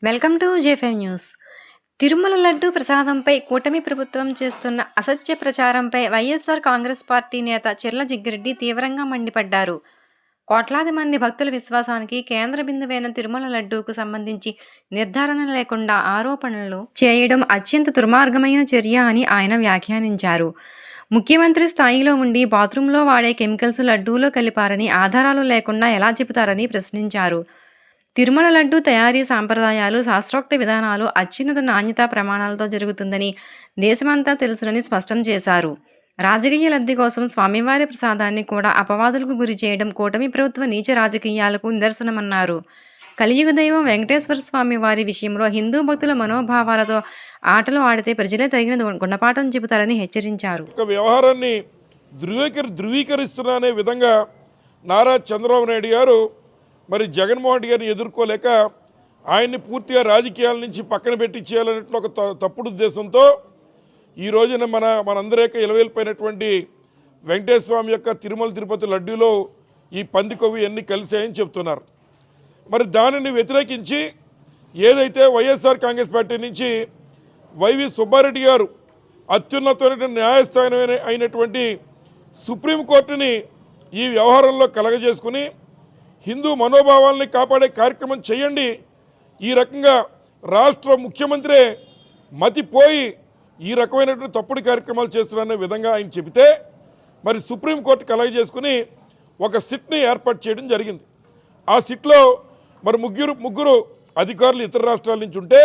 Welcome to JFM news. Tirumala laddu ప్రసాదంపై కూటమి ప్రభుత్వం చేస్తున్న అసత్య ప్రచారంపై వైఎస్ఆర్ కాంగ్రెస్ పార్టీ నేత చెర్ల జిగ్గిరెడ్డి తీవ్రంగా మండిపడ్డారు. కోట్లాది మంది భక్తుల విశ్వాసానికి కేంద్ర బిందువైన తిరుమల లడ్డూకు సంబంధించి నిర్ధారణ లేకుండా ఆరోపణలు చేయడం అత్యంత దుర్మార్గమైన చర్య అని ఆయన వ్యాఖ్యానించారు. ముఖ్యమంత్రి స్థాయిలో ఉండి బాత్రూంలో వాడే కెమికల్స్ లడ్డూలో కలిపారని ఆధారాలు లేకుండా ఎలా చెబుతారని ప్రశ్నించారు. తిరుమల లడ్డూ తయారీ సాంప్రదాయాలు, శాస్త్రోక్త విధానాలు అత్యున్నత నాణ్యతా ప్రమాణాలతో జరుగుతుందని దేశమంతా తెలుసునని స్పష్టం చేశారు. రాజకీయ లబ్ధి కోసం స్వామివారి ప్రసాదాన్ని కూడా అపవాదులకు గురి చేయడం కూటమి ప్రభుత్వ నీచ రాజకీయాలకు నిదర్శనమన్నారు. కలియుగ దైవం వెంకటేశ్వర స్వామి వారి విషయంలో హిందూ భక్తుల మనోభావాలతో ఆటలు ఆడితే ప్రజలే తగిన గుణపాఠం చెబుతారని హెచ్చరించారు. వ్యవహారాన్ని ధృవీకరిస్తున్న విధంగా నారా చంద్రబాబు నాయుడు గారు మరి జగన్మోహన్ రెడ్డి గారిని ఎదుర్కోలేక ఆయన్ని పూర్తిగా రాజకీయాల నుంచి పక్కన పెట్టి చేయాలన్నట్లు ఒక తప్పుడు ఉద్దేశంతో ఈ రోజున మనందరి యొక్క ఇలవేలిపోయినటువంటి వెంకటేశ్వర స్వామి యొక్క తిరుమల తిరుపతి లడ్డూలో ఈ పంది కొవ్వు ఎన్ని కలిసాయని చెప్తున్నారు. మరి దానిని వ్యతిరేకించి ఏదైతే వైఎస్ఆర్ కాంగ్రెస్ పార్టీ నుంచి వైవి సుబ్బారెడ్డి గారు అత్యున్నతమైన న్యాయస్థానం అయినటువంటి సుప్రీంకోర్టుని ఈ వ్యవహారంలో కలగజేసుకుని హిందూ మనోభావాల్ని కాపాడే కార్యక్రమం చేయండి, ఈ రకంగా రాష్ట్ర ముఖ్యమంత్రే మతిపోయి ఈ రకమైనటువంటి తప్పుడు కార్యక్రమాలు చేస్తున్నారనే విధంగా ఆయన చెబితే మరి సుప్రీంకోర్టు కలగజేసుకుని ఒక సిట్ని ఏర్పాటు చేయడం జరిగింది. ఆ సిట్లో మరి ముగ్గురు అధికారులు ఇతర రాష్ట్రాల నుంచి ఉంటే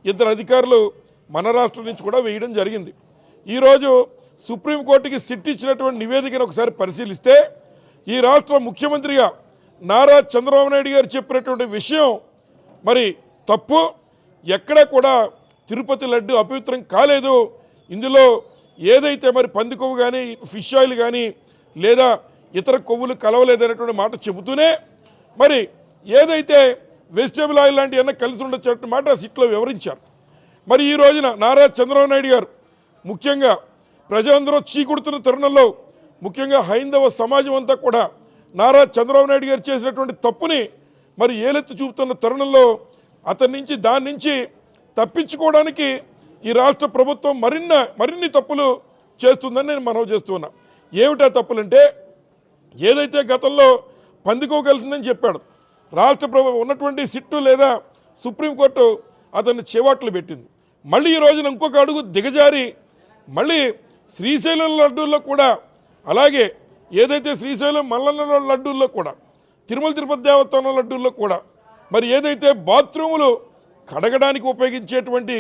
ఇద్దరు అధికారులు మన రాష్ట్రం నుంచి కూడా వేయడం జరిగింది. ఈరోజు సుప్రీంకోర్టుకి సిట్ ఇచ్చినటువంటి నివేదికను ఒకసారి పరిశీలిస్తే ఈ రాష్ట్ర ముఖ్యమంత్రిగా నారా చంద్రబాబు నాయుడు గారు చెప్పినటువంటి విషయం మరి తప్పు. ఎక్కడ కూడా తిరుపతి లడ్డు అపవిత్రం కాలేదు. ఇందులో ఏదైతే మరి పంది కొవ్వు కానీ ఫిష్ ఆయిల్ కానీ లేదా ఇతర కొవ్వులు కలవలేదనేటువంటి మాట చెబుతూనే మరి ఏదైతే వెజిటేబుల్ ఆయిల్ లాంటి అన్న కలిసి ఉండొచ్చే మాట సిట్లో వివరించారు. మరి ఈ రోజున నారా చంద్రబాబు నాయుడు గారు ముఖ్యంగా ప్రజలందరూ చీకుడుతున్న తరుణంలో ముఖ్యంగా హైందవ సమాజం అంతా కూడా నారా చంద్రబాబు నాయుడు గారు చేసినటువంటి తప్పుని మరి ఏలెత్తి చూపుతున్న తరుణంలో దాని నుంచి తప్పించుకోవడానికి ఈ రాష్ట్ర ప్రభుత్వం మరిన్ని తప్పులు చేస్తుందని నేను మనవి చేస్తున్నా. ఏమిటా తప్పులంటే ఏదైతే గతంలో పందికో కలిసిందని చెప్పాడు రాష్ట్ర ఉన్నటువంటి సిట్టు లేదా సుప్రీంకోర్టు అతన్ని చేవాట్లు పెట్టింది. మళ్ళీ ఈ రోజున ఇంకొక అడుగు దిగజారి మళ్ళీ శ్రీశైలం లడ్డూల్లో కూడా అలాగే ఏదైతే శ్రీశైలం మల్లన్న లడ్డూల్లో కూడా తిరుమల తిరుపతి దేవస్థానం లడ్డూల్లో కూడా మరి ఏదైతే బాత్రూములు కడగడానికి ఉపయోగించేటువంటి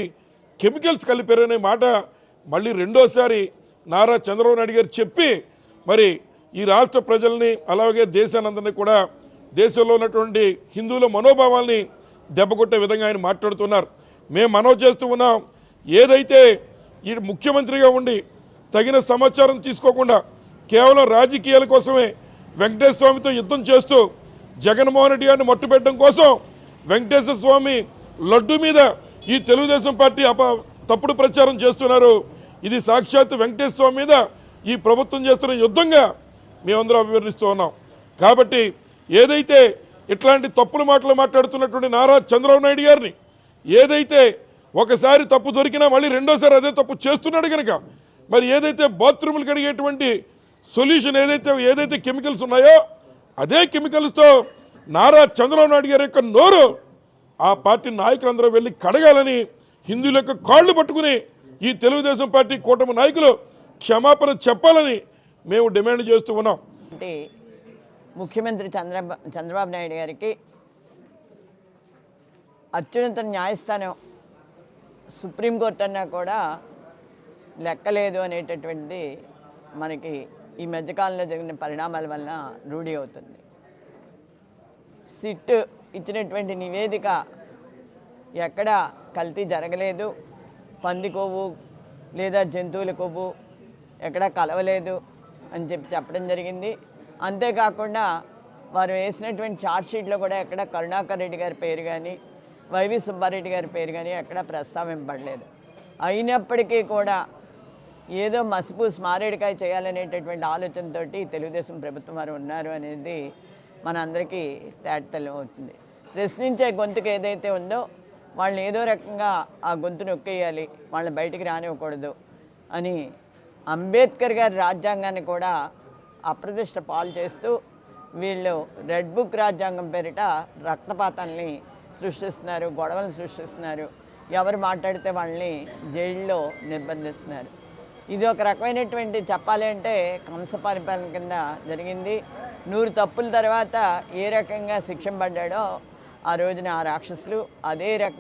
కెమికల్స్ కలిపారనే మాట మళ్ళీ రెండోసారి నారా చంద్రబాబు నాయుడు గారు చెప్పి మరి ఈ రాష్ట్ర ప్రజల్ని అలాగే దేశానందరినీ కూడా దేశంలో ఉన్నటువంటి హిందువుల మనోభావాల్ని దెబ్బకొట్టే విధంగా ఆయన మాట్లాడుతున్నారు. మేము మనవి చేస్తూ ఉన్నాం, ఏదైతే ఈ ముఖ్యమంత్రిగా ఉండి తగిన సమాచారం తీసుకోకుండా కేవలం రాజకీయాల కోసమే వెంకటేశ్వర స్వామితో యుద్ధం చేస్తూ జగన్మోహన్ రెడ్డి గారిని మట్టుపెట్టడం కోసం వెంకటేశ్వర స్వామి లడ్డు మీద ఈ తెలుగుదేశం పార్టీ తప్పుడు ప్రచారం చేస్తున్నారు. ఇది సాక్షాత్ వెంకటేశ్వర స్వామి మీద ఈ ప్రభుత్వం చేస్తున్న యుద్ధంగా మేమందరం అభివర్ణిస్తూ ఉన్నాం. కాబట్టి ఏదైతే ఇట్లాంటి తప్పుడు మాటలు మాట్లాడుతున్నటువంటి నారా చంద్రబాబు నాయుడు గారిని ఏదైతే ఒకసారి తప్పు దొరికినా మళ్ళీ రెండోసారి అదే తప్పు చేస్తున్నాడు కనుక మరి ఏదైతే బాత్రూములు కడిగేటువంటి సొల్యూషన్ ఏదైతే కెమికల్స్ ఉన్నాయో అదే కెమికల్స్తో నారా చంద్రబాబు నాయుడు గారి యొక్క నోరు ఆ పార్టీ నాయకులందరూ వెళ్ళి కడగాలని హిందువుల యొక్క కాళ్ళు పట్టుకుని ఈ తెలుగుదేశం పార్టీ కూటమి నాయకులు క్షమాపణ చెప్పాలని మేము డిమాండ్ చేస్తూ ఉన్నాం. అంటే ముఖ్యమంత్రి చంద్రబాబు నాయుడు గారికి అత్యున్నత న్యాయస్థానం సుప్రీంకోర్టు అన్నా కూడా లెక్కలేదు అనేటటువంటిది మనకి ఈ మధ్యకాలంలో జరిగిన పరిణామాల వలన రూఢి అవుతుంది. సిట్ ఇచ్చినటువంటి నివేదిక ఎక్కడ కల్తీ జరగలేదు, పంది కొవ్వు లేదా జంతువుల కొవ్వు ఎక్కడ కలవలేదు అని చెప్పడం జరిగింది. అంతేకాకుండా వారు వేసినటువంటి ఛార్జ్షీట్లో కూడా ఎక్కడ కరుణాకర్ రెడ్డి గారి పేరు కానీ వైవి సుబ్బారెడ్డి గారి పేరు కానీ ఎక్కడ ప్రస్తావింపబడలేదు. అయినప్పటికీ కూడా ఏదో మసిపూసి మారేడుకాయ చేయాలనేటటువంటి ఆలోచనతో తెలుగుదేశం ప్రభుత్వం వారు ఉన్నారు అనేది మన అందరికీ తేటతెల్లం అవుతుంది. ప్రశ్నించే గొంతుకు ఏదైతే ఉందో వాళ్ళని ఏదో రకంగా ఆ గొంతు నొక్కేయాలి, వాళ్ళని బయటికి రానివ్వకూడదు అని అంబేద్కర్ గారి రాజ్యాంగాన్ని కూడా అప్రతిష్ట పాలు చేస్తూ వీళ్ళు రెడ్ బుక్ రాజ్యాంగం పేరిట రక్తపాతాన్ని సృష్టిస్తున్నారు, గొడవలు సృష్టిస్తున్నారు, ఎవరు మాట్లాడితే వాళ్ళని జైల్లో నిర్బంధిస్తున్నారు. ఇది ఒక రకమైనటువంటి చెప్పాలి అంటే కంస పరిపాలన కింద జరిగింది. 100 తప్పుల తర్వాత ఏ రకంగా శిక్ష పడ్డాడో ఆ రోజున ఆ రాక్షసులు అదే రకంగా